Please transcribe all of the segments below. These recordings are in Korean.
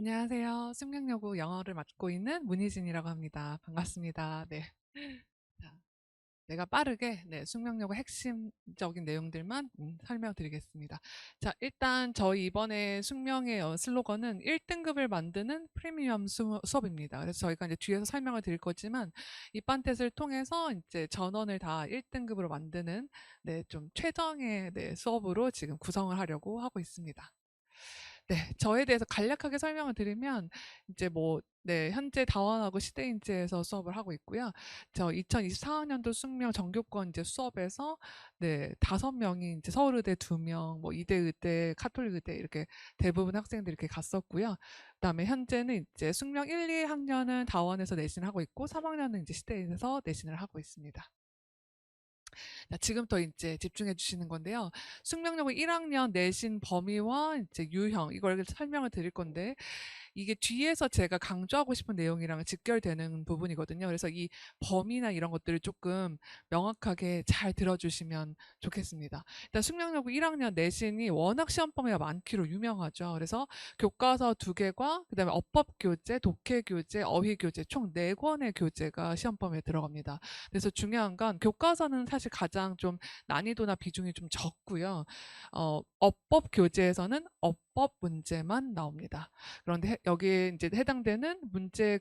안녕하세요. 숙명여고 영어를 맡고 있는 문희진이라고 합니다. 반갑습니다. 네. 자, 내가 빠르게 숙명여고 핵심적인 내용들만 설명드리겠습니다. 자, 일단 저희 이번에 숙명의 슬로건은 1등급을 만드는 프리미엄 수업입니다. 그래서 저희가 이제 뒤에서 설명을 드릴 거지만 이반텟을 통해서 이제 전원을 다 1등급으로 만드는 좀 최정의 수업으로 지금 구성을 하려고 하고 있습니다. 네. 저에 대해서 간략하게 설명을 드리면 이제 현재 다원하고 시대인지에서 수업을 하고 있고요. 저 2024학년도 숙명 정교권 이제 수업에서 5명이 이제 서울의대 2명, 이대의대, 카톨릭의대 이렇게 대부분 학생들이 이렇게 갔었고요. 그다음에 현재는 이제 숙명 1, 2학년은 다원에서 내신을 하고 있고 3학년은 이제 시대에서 내신을 하고 있습니다. 자, 지금부터 이제 집중해 주시는 건데요. 숙명여고 1학년 내신 범위와 이제 유형 이걸 설명을 드릴 건데 이게 뒤에서 제가 강조하고 싶은 내용이랑 직결되는 부분이거든요. 그래서 이 범위나 이런 것들을 조금 명확하게 잘 들어주시면 좋겠습니다. 일단 숙명여고 1학년 내신이 워낙 시험 범위가 많기로 유명하죠. 그래서 교과서 2개과 그다음에 어법교재, 독해교재, 어휘교재 총 4권의 교재가 시험 범위에 들어갑니다. 그래서 중요한 건 교과서는 사실 가장 좀 난이도나 비중이 좀 적고요. 어법 교재에서는 어법 문제만 나옵니다. 그런데 여기에 이제 해당되는 문제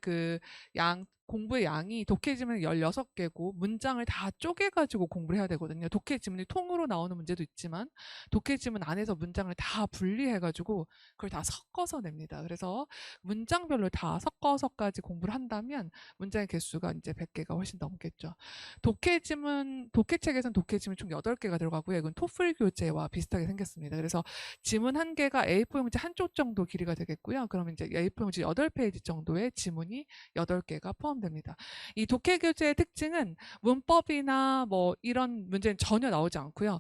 공부의 양이 독해지문이 16개고 문장을 다 쪼개가지고 공부를 해야 되거든요. 독해지문이 통으로 나오는 문제도 있지만 독해지문 안에서 문장을 다 분리해가지고 그걸 다 섞어서 냅니다. 그래서 문장별로 다 섞어서까지 공부를 한다면 문장의 개수가 이제 100개가 훨씬 넘겠죠. 독해책에서는 독해지문 총 8개가 들어가고요. 이건 토플 교재와 비슷하게 생겼습니다. 그래서 지문 1개가 A4 용지 한쪽 정도 길이가 되겠고요. 그러면 이제 A4 용지 8페이지 정도의 지문이 8개가 포함됩니다. 이 독해 교재의 특징은 문법이나 이런 문제는 전혀 나오지 않고요.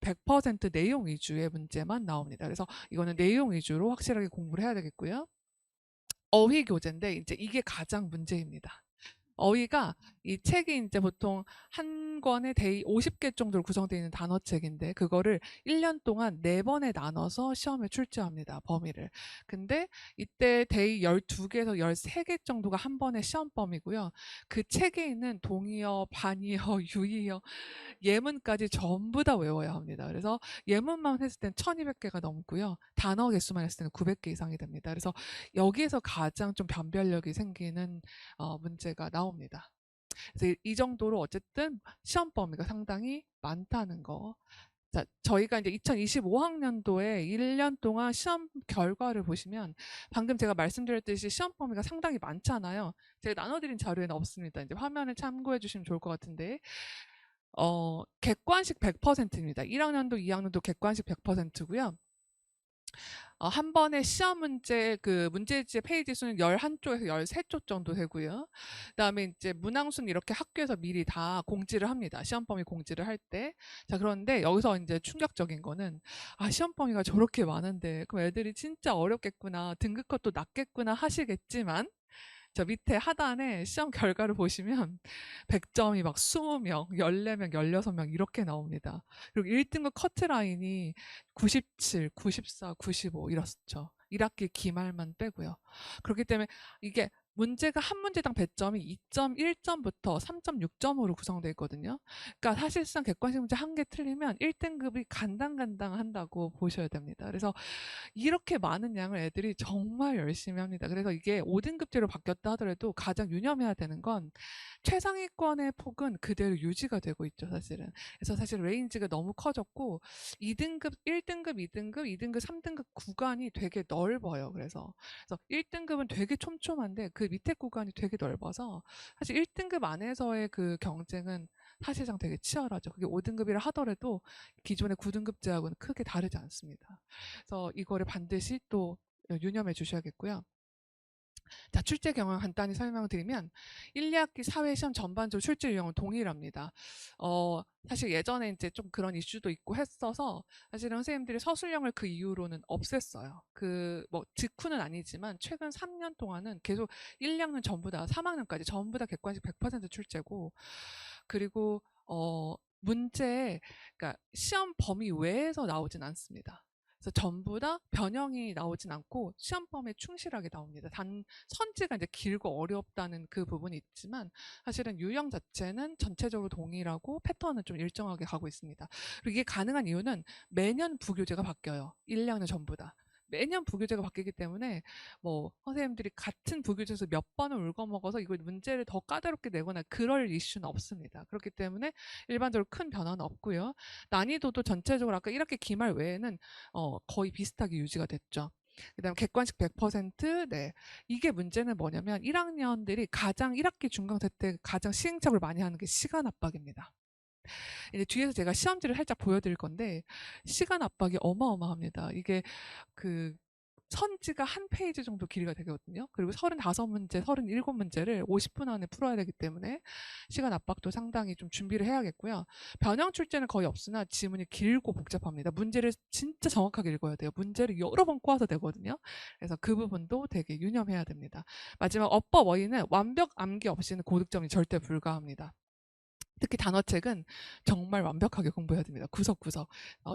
100% 내용 위주의 문제만 나옵니다. 그래서 이거는 내용 위주로 확실하게 공부를 해야 되겠고요. 어휘 교재인데 이제 이게 가장 문제입니다. 어휘가 이 책이 이제 보통 한 권에 대이 50개 정도로 구성되어 있는 단어책인데 그거를 1년 동안 4번에 나눠서 시험에 출제합니다. 범위를. 근데 이때 대이 12개에서 13개 정도가 한 번의 시험 범위고요. 그 책에 있는 동의어, 반의어, 유의어, 예문까지 전부 다 외워야 합니다. 그래서 예문만 했을 땐 1200개가 넘고요. 단어 개수만 했을 때는 900개 이상이 됩니다. 그래서 여기에서 가장 좀 변별력이 생기는 문제가 나옵니다. 그래서 이 정도로 어쨌든 시험 범위가 상당히 많다는 거. 자, 저희가 이제 2025학년도에 1년 동안 시험 결과를 보시면 방금 제가 말씀드렸듯이 시험 범위가 상당히 많잖아요. 제가 나눠드린 자료에는 없습니다. 이제 화면을 참고해 주시면 좋을 것 같은데 객관식 100%입니다. 1학년도, 2학년도 객관식 100%고요. 한 번에 시험 문제 문제지의 페이지 수는 11쪽에서 13쪽 정도 되고요. 그다음에 이제 문항수는 이렇게 학교에서 미리 다 공지를 합니다. 시험 범위 공지를 할 때. 자, 그런데 여기서 이제 충격적인 거는 시험 범위가 저렇게 많은데 그럼 애들이 진짜 어렵겠구나. 등급컷도 낮겠구나 하시겠지만 저 밑에 하단에 시험 결과를 보시면 100점이 막 20명, 14명, 16명 이렇게 나옵니다. 그리고 1등급 커트라인이 97, 94, 95 이렇죠. 1학기 기말만 빼고요. 그렇기 때문에 이게 문제가 한 문제당 배점이 2.1점부터 3.6점으로 구성되어 있거든요. 그러니까 사실상 객관식 문제 한 개 틀리면 1등급이 간당간당한다고 보셔야 됩니다. 그래서 이렇게 많은 양을 애들이 정말 열심히 합니다. 그래서 이게 5등급제로 바뀌었다 하더라도 가장 유념해야 되는 건 최상위권의 폭은 그대로 유지가 되고 있죠, 사실은. 그래서 사실 레인지가 너무 커졌고 2등급, 1등급, 2등급, 2등급, 3등급 구간이 되게 넓어요. 그래서 1등급은 되게 촘촘한데 그 밑에 구간이 되게 넓어서 사실 1등급 안에서의 그 경쟁은 사실상 되게 치열하죠. 그게 5등급이라 하더라도 기존의 9등급제하고는 크게 다르지 않습니다. 그래서 이거를 반드시 또 유념해 주셔야겠고요. 자, 출제 경향 간단히 설명을 드리면 1, 2학기 사회시험 전반적으로 출제 유형은 동일합니다. 사실 예전에 이제 좀 그런 이슈도 있고 했어서 사실은 선생님들이 서술형을 그 이후로는 없앴어요. 직후는 아니지만 최근 3년 동안은 계속 1, 2학년 전부 다 3학년까지 전부 다 객관식 100% 출제고 그리고 문제 그러니까 시험 범위 외에서 나오진 않습니다. 그래서 전부 다 변형이 나오진 않고 시험범위에 충실하게 나옵니다. 단 선지가 이제 길고 어렵다는 그 부분이 있지만 사실은 유형 자체는 전체적으로 동일하고 패턴은 좀 일정하게 가고 있습니다. 그리고 이게 가능한 이유는 매년 부교재가 바뀌어요. 1, 2학년 전부 다. 매년 부교재가 바뀌기 때문에 뭐 선생님들이 같은 부교재에서 몇 번을 울거먹어서 이걸 문제를 더 까다롭게 내거나 그럴 이슈는 없습니다. 그렇기 때문에 일반적으로 큰 변화는 없고요. 난이도도 전체적으로 아까 1학기 기말 외에는 거의 비슷하게 유지가 됐죠. 그다음 객관식 100%, 네. 이게 문제는 뭐냐면 1학년들이 가장 1학기 중간고사 때 가장 시행착오를 많이 하는 게 시간 압박입니다. 이제 뒤에서 제가 시험지를 살짝 보여드릴 건데 시간 압박이 어마어마합니다. 이게 그 선지가 한 페이지 정도 길이가 되거든요. 그리고 35문제, 37문제를 50분 안에 풀어야 되기 때문에 시간 압박도 상당히 좀 준비를 해야겠고요. 변형 출제는 거의 없으나 지문이 길고 복잡합니다. 문제를 진짜 정확하게 읽어야 돼요. 문제를 여러 번 꼬아서 되거든요. 그래서 그 부분도 되게 유념해야 됩니다. 마지막 어법 어휘는 완벽 암기 없이는 고득점이 절대 불가합니다. 특히 단어책은 정말 완벽하게 공부해야 됩니다. 구석구석.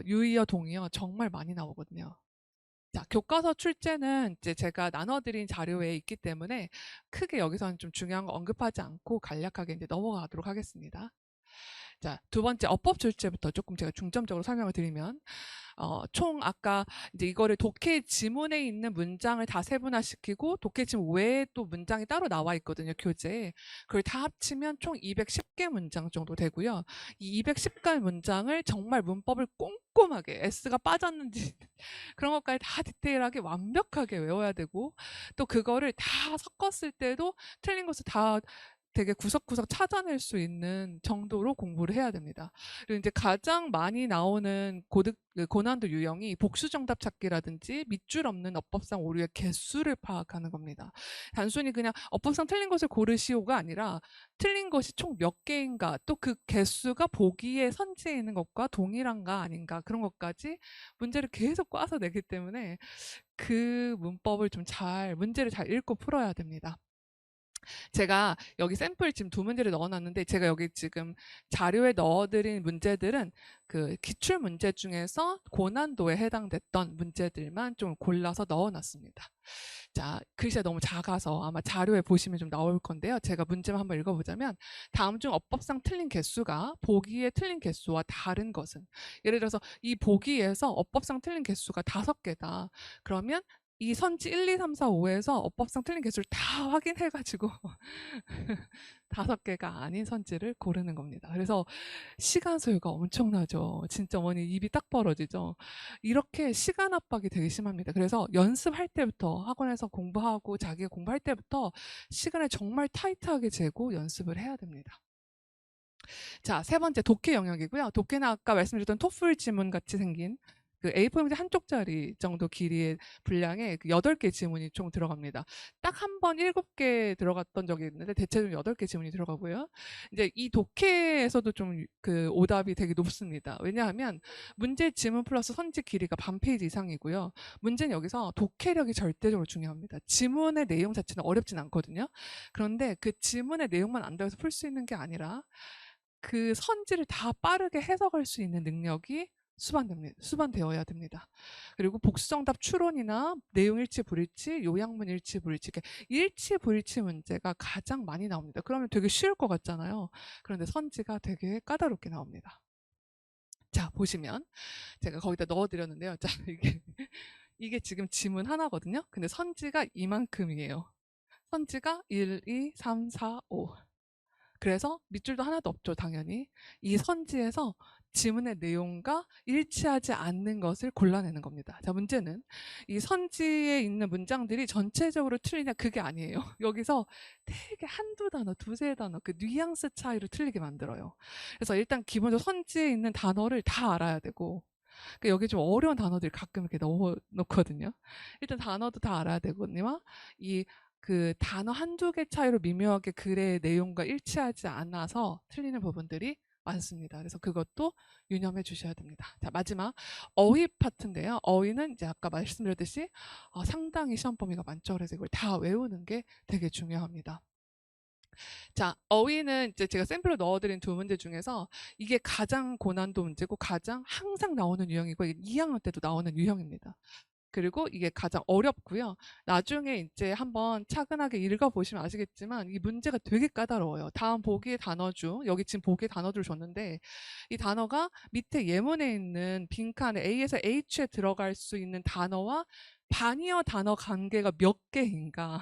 유의어, 동의어 정말 많이 나오거든요. 자, 교과서 출제는 이제 제가 나눠드린 자료에 있기 때문에 크게 여기서는 좀 중요한 거 언급하지 않고 간략하게 이제 넘어가도록 하겠습니다. 자, 두 번째 어법 출제부터 조금 제가 중점적으로 설명을 드리면 총 아까 이제 이거를 독해 지문에 있는 문장을 다 세분화시키고 독해 지문 외에 또 문장이 따로 나와 있거든요, 교재에. 그걸 다 합치면 총 210개 문장 정도 되고요. 이 210개 문장을 정말 문법을 꼼꼼하게 S가 빠졌는지 그런 것까지 다 디테일하게 완벽하게 외워야 되고 또 그거를 다 섞었을 때도 틀린 것을 다 되게 구석구석 찾아낼 수 있는 정도로 공부를 해야 됩니다. 그리고 이제 가장 많이 나오는 고난도 유형이 복수 정답 찾기라든지 밑줄 없는 어법상 오류의 개수를 파악하는 겁니다. 단순히 그냥 어법상 틀린 것을 고르시오가 아니라 틀린 것이 총 몇 개인가 또 그 개수가 보기에 선지에 있는 것과 동일한가 아닌가 그런 것까지 문제를 계속 꽈서 내기 때문에 그 문법을 좀 문제를 잘 읽고 풀어야 됩니다. 제가 여기 샘플 지금 2문제를 넣어놨는데 제가 여기 지금 자료에 넣어드린 문제들은 그 기출 문제 중에서 고난도에 해당됐던 문제들만 좀 골라서 넣어놨습니다. 자, 글씨가 너무 작아서 아마 자료에 보시면 좀 나올 건데요. 제가 문제만 한번 읽어보자면 다음 중 어법상 틀린 개수가 보기에 틀린 개수와 다른 것은 예를 들어서 이 보기에서 어법상 틀린 개수가 5개다. 그러면 이 선지 1, 2, 3, 4, 5에서 어법상 틀린 개수를 다 확인해가지고 5개가 아닌 선지를 고르는 겁니다. 그래서 시간 소요가 엄청나죠. 진짜 어머니 입이 딱 벌어지죠. 이렇게 시간 압박이 되게 심합니다. 그래서 연습할 때부터 학원에서 공부하고 자기가 공부할 때부터 시간을 정말 타이트하게 재고 연습을 해야 됩니다. 자, 세 번째 독해 영역이고요. 독해는 아까 말씀드렸던 토플 지문 같이 생긴 그 A4 용지 한쪽짜리 정도 길이의 분량에 8개 지문이 총 들어갑니다. 딱 한 번 7개 들어갔던 적이 있는데 대체적으로 8개 지문이 들어가고요. 이제 이 독해에서도 좀 그 오답이 되게 높습니다. 왜냐하면 문제 지문 플러스 선지 길이가 반 페이지 이상이고요. 문제는 여기서 독해력이 절대적으로 중요합니다. 지문의 내용 자체는 어렵진 않거든요. 그런데 그 지문의 내용만 안다고 해서 풀 수 있는 게 아니라 그 선지를 다 빠르게 해석할 수 있는 능력이 수반되어야 됩니다. 그리고 복수정답 추론이나 내용 일치 불일치, 요약문 일치 불일치, 일치 불일치 문제가 가장 많이 나옵니다. 그러면 되게 쉬울 것 같잖아요. 그런데 선지가 되게 까다롭게 나옵니다. 자, 보시면 제가 거기다 넣어드렸는데요. 자, 이게 지금 지문 하나거든요. 근데 선지가 이만큼이에요. 선지가 1, 2, 3, 4, 5. 그래서 밑줄도 하나도 없죠, 당연히. 이 선지에서 지문의 내용과 일치하지 않는 것을 골라내는 겁니다. 자, 문제는 이 선지에 있는 문장들이 전체적으로 틀리냐 그게 아니에요. 여기서 되게 한두 단어, 두세 단어 그 뉘앙스 차이로 틀리게 만들어요. 그래서 일단 기본적으로 선지에 있는 단어를 다 알아야 되고 여기 좀 어려운 단어들 가끔 이렇게 넣어 놓거든요. 일단 단어도 다 알아야 되거든요. 이 그 단어 한두 개 차이로 미묘하게 글의 내용과 일치하지 않아서 틀리는 부분들이 많습니다. 그래서 그것도 유념해 주셔야 됩니다. 자, 마지막 어휘 파트인데요. 어휘는 이제 아까 말씀드렸듯이 상당히 시험 범위가 많죠. 그래서 이걸 다 외우는 게 되게 중요합니다. 자, 어휘는 이제 제가 샘플로 넣어드린 두 문제 중에서 이게 가장 고난도 문제고 가장 항상 나오는 유형이고 이게 2학년 때도 나오는 유형입니다. 그리고 이게 가장 어렵고요. 나중에 이제 한번 차근하게 읽어보시면 아시겠지만 이 문제가 되게 까다로워요. 다음 보기의 단어 중 여기 지금 보기의 단어들을 줬는데 이 단어가 밑에 예문에 있는 빈칸에 A에서 H에 들어갈 수 있는 단어와 반의어 단어 관계가 몇 개인가.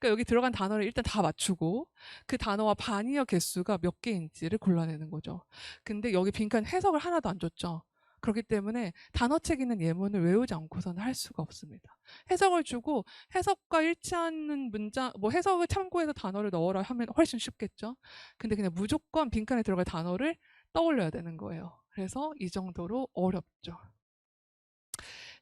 그러니까 여기 들어간 단어를 일단 다 맞추고 그 단어와 반의어 개수가 몇 개인지를 골라내는 거죠. 근데 여기 빈칸 해석을 하나도 안 줬죠. 그렇기 때문에 단어책 있는 예문을 외우지 않고서는 할 수가 없습니다. 해석을 주고 해석과 일치하는 문장, 뭐 해석을 참고해서 단어를 넣어라 하면 훨씬 쉽겠죠. 근데 그냥 무조건 빈칸에 들어갈 단어를 떠올려야 되는 거예요. 그래서 이 정도로 어렵죠.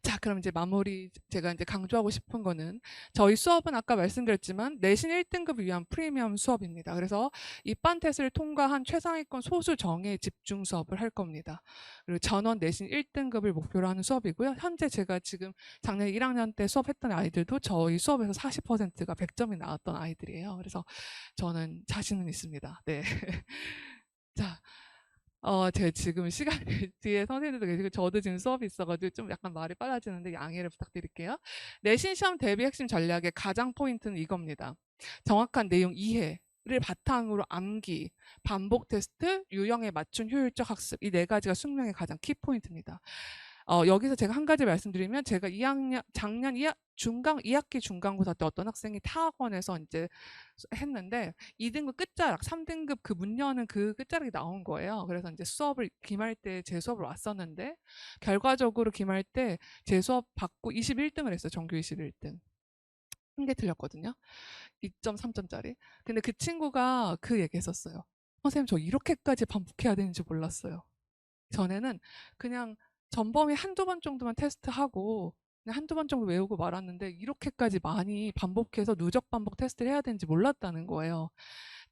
자, 그럼 이제 마무리 제가 이제 강조하고 싶은 거는 저희 수업은 아까 말씀드렸지만 내신 1등급을 위한 프리미엄 수업입니다. 그래서 입반테스트를 통과한 최상위권 소수 정예 집중 수업을 할 겁니다. 그리고 전원 내신 1등급을 목표로 하는 수업이고요. 현재 제가 지금 작년 1학년 때 수업했던 아이들도 저희 수업에서 40%가 100점이 나왔던 아이들이에요. 그래서 저는 자신은 있습니다. 네. 자, 제 지금 시간 뒤에 선생님들도 계시고 저도 지금 수업이 있어가지고 좀 약간 말이 빨라지는데 양해를 부탁드릴게요. 내신 시험 대비 핵심 전략의 가장 포인트는 이겁니다. 정확한 내용 이해를 바탕으로 암기, 반복 테스트, 유형에 맞춘 효율적 학습 이 네 가지가 숙명의 가장 키포인트입니다. 여기서 제가 한 가지 말씀드리면 제가 2학년 작년 2학기 중간고사 때 어떤 학생이 타학원에서 이제 했는데 2등급 끝자락, 3등급 그 문 여는 그 끝자락이 나온 거예요. 그래서 이제 수업을 기말 때 제 수업을 왔었는데 결과적으로 기말 때 제 수업 받고 21등을 했어요. 정규 21등. 한 개 틀렸거든요. 2.3점짜리. 근데 그 친구가 그 얘기 했었어요. 선생님 저 이렇게까지 반복해야 되는지 몰랐어요. 전에는 그냥 전범위 한두 번 정도만 테스트하고 그냥 한두 번 정도 외우고 말았는데 이렇게까지 많이 반복해서 누적 반복 테스트를 해야 되는지 몰랐다는 거예요.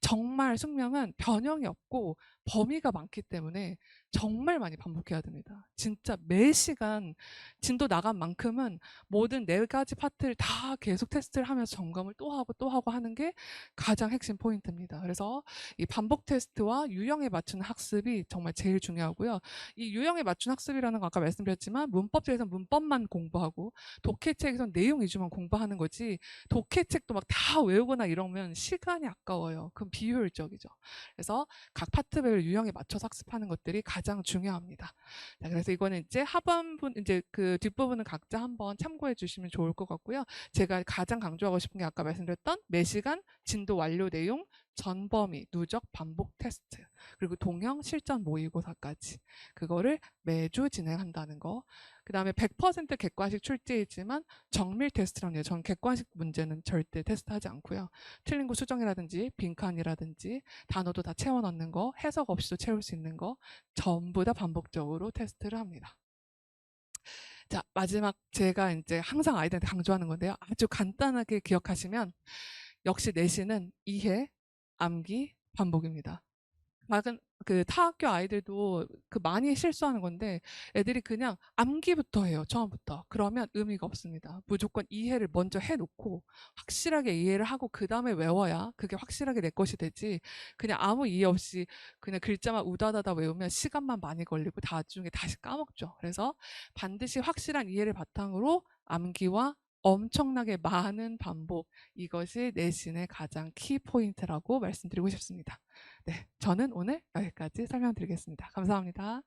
정말 숙명은 변형이 없고 범위가 많기 때문에 정말 많이 반복해야 됩니다. 진짜 매 시간 진도 나간 만큼은 모든 네 가지 파트를 다 계속 테스트를 하면서 점검을 또 하고 또 하고 하는 게 가장 핵심 포인트입니다. 그래서 이 반복 테스트와 유형에 맞춘 학습이 정말 제일 중요하고요. 이 유형에 맞춘 학습이라는 거 아까 말씀드렸지만 문법책에서 문법만 공부하고 독해책에선 내용 위주만 공부하는 거지 독해책도 막 다 외우거나 이러면 시간이 아까워요. 그럼 비효율적이죠. 그래서 각 파트별 유형에 맞춰서 학습하는 것들이 가장 중요합니다. 자, 그래서 이거는 이제 하반부 이제 그 뒷부분은 각자 한번 참고해 주시면 좋을 것 같고요. 제가 가장 강조하고 싶은 게 아까 말씀드렸던 매시간 진도 완료 내용 전범위, 누적, 반복 테스트, 그리고 동형, 실전 모의고사까지 그거를 매주 진행한다는 거. 그 다음에 100% 객관식 출제이지만 정밀 테스트랑요. 전 객관식 문제는 절대 테스트하지 않고요. 틀린 거 수정이라든지 빈칸이라든지 단어도 다 채워 넣는 거, 해석 없이도 채울 수 있는 거 전부 다 반복적으로 테스트를 합니다. 자, 마지막 제가 이제 항상 아이들한테 강조하는 건데요. 아주 간단하게 기억하시면 역시 내신은 이해, 암기, 반복입니다. 작은 그 타학교 아이들도 그 많이 실수하는 건데 애들이 그냥 암기부터 해요. 처음부터. 그러면 의미가 없습니다. 무조건 이해를 먼저 해놓고 확실하게 이해를 하고 그 다음에 외워야 그게 확실하게 내 것이 되지. 그냥 아무 이해 없이 그냥 글자만 우다다다 외우면 시간만 많이 걸리고 나중에 다시 까먹죠. 그래서 반드시 확실한 이해를 바탕으로 암기와 엄청나게 많은 반복 이것이 내신의 가장 키포인트라고 말씀드리고 싶습니다. 네, 저는 오늘 여기까지 설명드리겠습니다. 감사합니다.